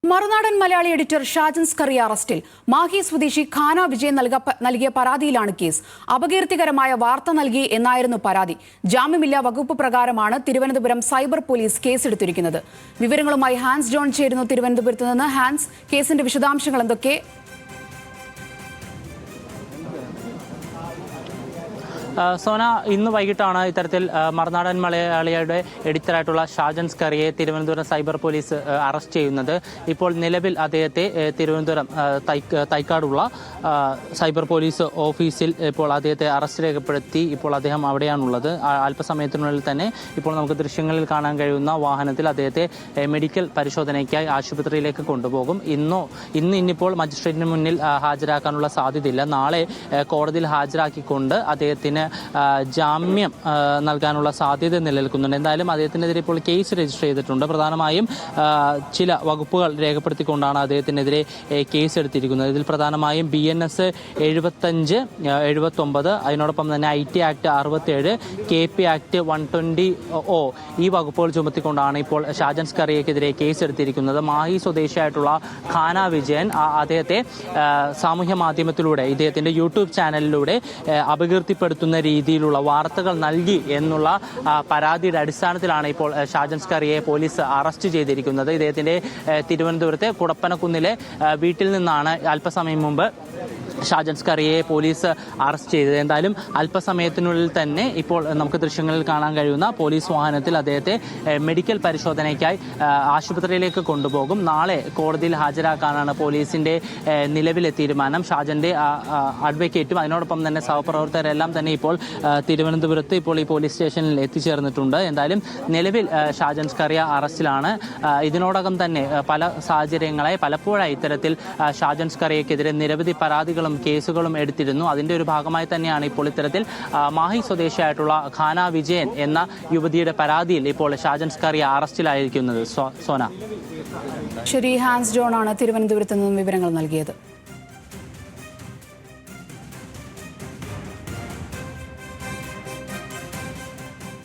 Marunadan Malayali editor Shajan Scaria അറസ്റ്റിൽ. മാഹി സ്വദേശി ഖാന വിജയൻ നൽകിയ പരാതിയിലാണ് കേസ്. അപകീർത്തികരമായ വാർത്ത നൽകി എന്നായിരുന്നു പരാതി. ജാമ്യമില്ലാ വകുപ്പ് പ്രകാരമാണ് തിരുവനന്തപുരം സൈബർ പോലീസ് കേസെടുത്തിരിക്കുന്നത്. വിവരങ്ങളുമായി ഹാൻസ് ജോൺ ചേരുന്നു തിരുവനന്തപുരത്ത് നിന്ന്. ഹാൻസ്, കേസിന്റെ വിശദാംശങ്ങൾ എന്തൊക്കെ? സോന, ഇന്ന് വൈകിട്ടാണ് ഇത്തരത്തിൽ മറുനാടൻ മലയാളിയുടെ എഡിറ്ററായിട്ടുള്ള ഷാജൻ സ്കറിയെ തിരുവനന്തപുരം സൈബർ പോലീസ് അറസ്റ്റ് ചെയ്യുന്നത്. ഇപ്പോൾ നിലവിൽ അദ്ദേഹത്തെ തിരുവനന്തപുരം തൈക്കാടുള്ള സൈബർ പോലീസ് ഓഫീസിൽ ഇപ്പോൾ അദ്ദേഹത്തെ അറസ്റ്റ് രേഖപ്പെടുത്തി. ഇപ്പോൾ അദ്ദേഹം അവിടെയാണുള്ളത്. അല്പസമയത്തിനുള്ളിൽ തന്നെ ഇപ്പോൾ നമുക്ക് ദൃശ്യങ്ങളിൽ കാണാൻ കഴിയുന്ന വാഹനത്തിൽ അദ്ദേഹത്തെ മെഡിക്കൽ പരിശോധനയ്ക്കായി ആശുപത്രിയിലേക്ക് കൊണ്ടുപോകും. ഇന്നിപ്പോൾ മജിസ്ട്രേറ്റിന് മുന്നിൽ ഹാജരാക്കാനുള്ള സാധ്യതയില്ല. നാളെ കോടതിയിൽ ഹാജരാക്കിക്കൊണ്ട് അദ്ദേഹത്തിന് ജാമ്യം നൽകാനുള്ള സാധ്യത നിലനിൽക്കുന്നുണ്ട്. എന്തായാലും അദ്ദേഹത്തിനെതിരെ ഇപ്പോൾ കേസ് രജിസ്റ്റർ ചെയ്തിട്ടുണ്ട്. പ്രധാനമായും ചില വകുപ്പുകൾ രേഖപ്പെടുത്തിക്കൊണ്ടാണ് അദ്ദേഹത്തിനെതിരെ കേസ് എടുത്തിരിക്കുന്നത്. ഇതിൽ പ്രധാനമായും BNS 75, 79, അതിനോടൊപ്പം തന്നെ IT act 67, KP act 120O ഈ വകുപ്പുകൾ ചുമത്തിക്കൊണ്ടാണ് ഇപ്പോൾ ഷാജൻ സ്കറിയക്കെതിരെ കേസ് എടുത്തിരിക്കുന്നത്. മാഹി സ്വദേശിയായിട്ടുള്ള ഖാന വിജയൻ അദ്ദേഹത്തെ സാമൂഹ്യ മാധ്യമത്തിലൂടെ ഇദ്ദേഹത്തിന്റെ YouTube ചാനലിലൂടെ അപകീർത്തിപ്പെടുത്തുന്ന രീതിയിലുള്ള വാർത്തകൾ നൽകി എന്നുള്ള പരാതിയുടെ അടിസ്ഥാനത്തിലാണ് ഇപ്പോൾ ഷാജൻ സ്കറിയെ പോലീസ് അറസ്റ്റ് ചെയ്തിരിക്കുന്നത്. ഇദ്ദേഹത്തിന്റെ തിരുവനന്തപുരത്തെ കുടപ്പനക്കുന്നിലെ വീട്ടിൽ നിന്നാണ് അല്പസമയം മുമ്പ് ഷാജൻ സ്കറിയെ പോലീസ് അറസ്റ്റ് ചെയ്തത്. എന്തായാലും അല്പസമയത്തിനുള്ളിൽ തന്നെ ഇപ്പോൾ നമുക്ക് ദൃശ്യങ്ങളിൽ കാണാൻ കഴിയുന്ന പോലീസ് വാഹനത്തിൽ അദ്ദേഹത്തെ മെഡിക്കൽ പരിശോധനയ്ക്കായി ആശുപത്രിയിലേക്ക് കൊണ്ടുപോകും. നാളെ കോടതിയിൽ ഹാജരാക്കാനാണ് പോലീസിന്റെ നിലവിലെ തീരുമാനം. ഷാജന്റെ അഡ്വക്കേറ്റും അതിനോടൊപ്പം തന്നെ സഹപ്രവർത്തകരെല്ലാം തന്നെ ഇപ്പോൾ തിരുവനന്തപുരത്ത് ഇപ്പോൾ ഈ പോലീസ് സ്റ്റേഷനിൽ എത്തിച്ചേർന്നിട്ടുണ്ട്. എന്തായാലും നിലവിൽ ഷാജൻ സ്കറിയ അറസ്റ്റിലാണ്. ഇതിനോടകം തന്നെ പല സാഹചര്യങ്ങളായി പലപ്പോഴായി ഇത്തരത്തിൽ ഷാജൻ സ്കറിയക്കെതിരെ നിരവധി പരാതികളും കേസുകളും എടുത്തിരുന്നു. അതിന്റെ ഒരു ഭാഗമായി തന്നെയാണ് ഇപ്പോൾ ഇത്തരത്തിൽ മാഹി സ്വദേശിയായിട്ടുള്ള ഖാന വിജയൻ എന്ന യുവതിയുടെ പരാതിയിൽ ഇപ്പോൾ ഷാജൻ സ്കറിയ അറസ്റ്റിലായിരിക്കുന്നത്. സോന. ശരി, ഹാൻസ് ജോൺ ആണ് തിരുവനന്തപുരത്ത് നിന്നും വിവരങ്ങൾ നൽകിയത്.